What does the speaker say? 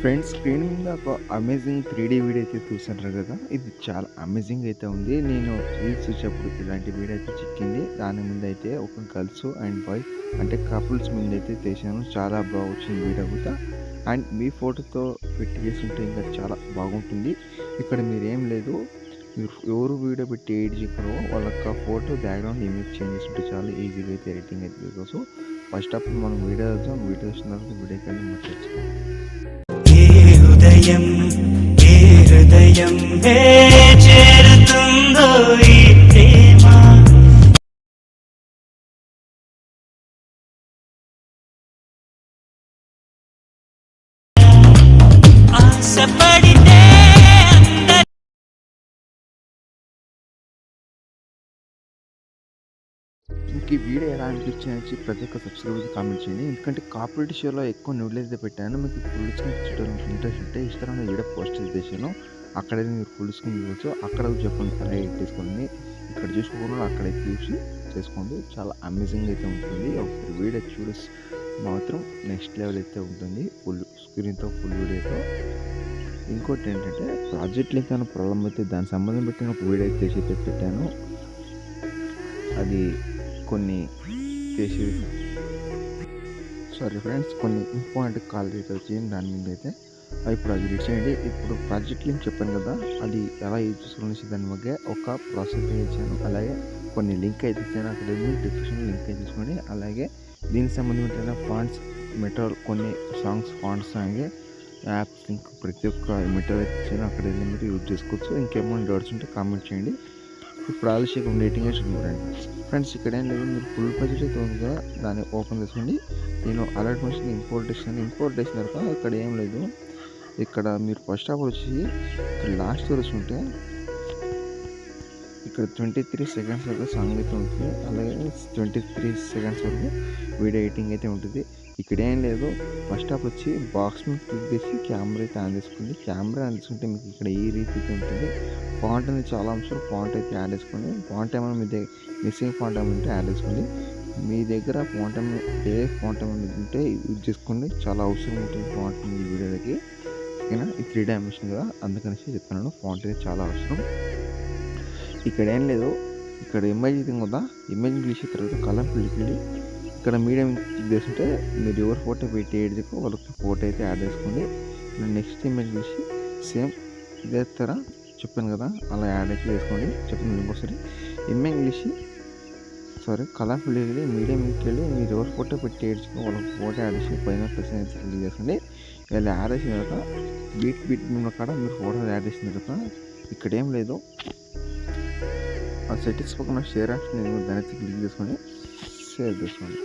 Friends, screen మీద ఒక amazing 3D video అయితే చూసారు కదా. ఇది చాలా అమేజింగ్ అయితే ఉంది. నేను రీల్స్ చూసేప్పుడు ఇలాంటి వీడియో అయితే చిక్కింది. దాని ముందు అయితే ఒక గర్ల్స్ అండ్ బాయ్ అంటే కపుల్స్ ముందు అయితే తీసాను. చాలా బాగా వచ్చింది వీడియో కూడా. అండ్ మీ ఫోటోతో పెట్టి చేస్తుంటే ఇంకా చాలా బాగుంటుంది. ఇక్కడ మీరేం లేదు, మీరు ఎవరు వీడియో పెట్టి ఎడిట్ చేస్తారో వాళ్ళ యొక్క ఫోటో బ్యాక్గ్రౌండ్ ఇమేజ్ చేంజ్ చేసుకుంటే చాలా ఈజీగా అయితే ఎడిటింగ్ అయితే చేసుకోవచ్చు. ఫస్ట్ ఆఫ్ ఆల్ మనం వీడియో చూద్దాం. వీడియో వచ్చిన తర్వాత వీడియో కానీ మాట్లాడుతాం. హృదయం ఏ హృదయం చేరుతుందో ఈ ప్రేమ ఆశపడితే మీకు ఈ వీడియో ఎలా అనిపించింది ప్రతి ఒక్క సబ్స్క్రైబర్ కామెంట్ చేయండి. ఎందుకంటే కాపరేట్ షోలో ఎక్కువ న్యూడ్లు అయితే పెట్టాను. మీకు ఫుల్ స్క్రీన్ చూడడానికి ఇంట్రెస్ట్ ఉంటే ఇష్టమైన వీడియో పోస్ట్ చేసాను. అక్కడైతే మీరు ఫుల్ స్క్రీన్ చూడవచ్చు. అక్కడ చెప్పండి అలా ఎడిట్ చేసుకోండి. ఇక్కడ చూసుకోకుండా అక్కడైతే చూసి చేసుకోండి. చాలా అమేజింగ్ అయితే ఉంటుంది. ఒకసారి వీడియో చూసి మాత్రం నెక్స్ట్ లెవెల్ అయితే ఉంటుంది. ఫుల్ స్క్రీన్తో ఫుల్ వీడియోతో. ఇంకోటి ఏంటంటే ప్రాజెక్ట్ లింక్ అనే ప్రాబ్లం అయితే దానికి సంబంధం పెట్టిన ఒక వీడియో అయితే చేసి పెట్టాను. అది కొన్ని చేసి సారీ ఫ్రెండ్స్, కొన్ని ఇంపార్టెంట్ కాల్ అయితే వచ్చింది. దాని మీద అయితే ఇప్పుడు అది రీడ్ చేయండి. ఇప్పుడు ప్రాజెక్ట్ లింక్ చెప్పాను కదా, అది ఎలా యూజ్ చేసుకోవాలని దాని మధ్య ఒక ప్రాసెస్ అయితే ఇచ్చాను. అలాగే కొన్ని లింక్ అయితే ఇచ్చాను. అక్కడ డిస్క్రిప్షన్ లింక్ అయితే తీసుకోండి. అలాగే దీనికి సంబంధించిన ఫాంట్స్ మెటీరియల్, కొన్ని సాంగ్స్ ఫాంట్స్ అలాగే యాప్స్ లింక్ ప్రతి ఒక్క మెటీరియల్ అయితే ఇచ్చాను. అక్కడ వెళ్ళి మీరు యూజ్ చేసుకోవచ్చు. ఇంకేమైనా డౌట్స్ ఉంటే కామెంట్ చేయండి. ఇప్పుడు ఆలస్యం రేటింగ్ చూడండి ఫ్రెండ్స్. ఇక్కడ ఏం లేదు, మీరు ఫుల్ బడ్జెట్ అయితే ఉంది కదా, దాన్ని ఓపెన్ చేసుకోండి. నేను అలర్ట్ మెషిన్ ఇంపోర్ట్ చేసిన తర్వాత ఇక్కడ ఏం లేదు. ఇక్కడ మీరు ఫస్ట్ ఆఫ్ ఆల్ వచ్చి ఇక్కడ లాస్ట్ వరకు ఉంటే ఇక్కడ 23 సెకండ్స్ వరకు సాంగ్ అయితే ఉంటుంది. అలాగే 23 సెకండ్స్ వరకు వీడియో ఎడిటింగ్ అయితే ఉంటుంది. ఇక్కడ ఏం లేదు, ఫస్ట్ ఆఫ్ వచ్చి బాక్స్ మీద క్లిక్ చేసి కెమెరా అయితే ఆన్ చేసుకోండి. కెమెరా ఆన్ చేసుకుంటే మీకు ఇక్కడ ఈ రీతి అయితే ఉంటుంది. ఫాంట్ అనేది చాలా అవసరం. ఫాంట్ అయితే యాడ్ చేసుకోండి. ఫాంట్ ఏమైనా మీ దగ్గర మిస్సింగ్ ఫాంట్ ఏమైనా ఉంటే యాడ్ చేసుకోండి. మీ దగ్గర ఫాంట్ ఏ ఫాంట్ ఏమైనా ఉంటే యూజ్ చేసుకోండి. చాలా అవసరం ఉంటుంది ఫాంట్ ఈ వీడియోలకి. ఓకేనా, ఈ 3 డైమెన్షన్ కదా, అందుకనేసి చెప్తున్నాను. ఫాంట్ అయితే చాలా అవసరం. ఇక్కడ ఏం లేదు, ఇక్కడ ఇమేజ్ ఇది కదా, ఇమేజ్ ఇంగ్లీష్ తర్వాత కలర్ పిలిపి ఇక్కడ మీడియం చేసుకుంటే మీరు ఎవరు ఫోటో పెట్టి ఏడ్చుకో వాళ్ళకి ఫోటో అయితే యాడ్ చేసుకోండి. నెక్స్ట్ ఇమేజ్ చూసి సేమ్ ఇదే తర చెప్పాను కదా, అలా యాడ్ అయితే చేసుకోండి. చెప్పండి ఇంకోసారి. ఇమేజ్ ఇంగ్లీష్ కలర్ పిలిపి మీడియం వెళ్ళి మీరు ఎవరు ఫోటో పెట్టి ఏడ్చుకో వాళ్ళకి ఫోటో యాడ్ చేసి పైన ప్లస్ అయితే క్లిక్ చేసుకోండి. ఇలా యాడ్ చేసిన తర్వాత బీట్ ఉన్న కాడ మీరు ఫోటో యాడ్ చేసిన తర్వాత ఇక్కడ ఏం లేదు, ఆ సెట్టింగ్స్ పక్కన షేర్ ఆప్షన్ దాని అయితే క్లిక్ చేసుకొని షేర్ చేసుకోండి.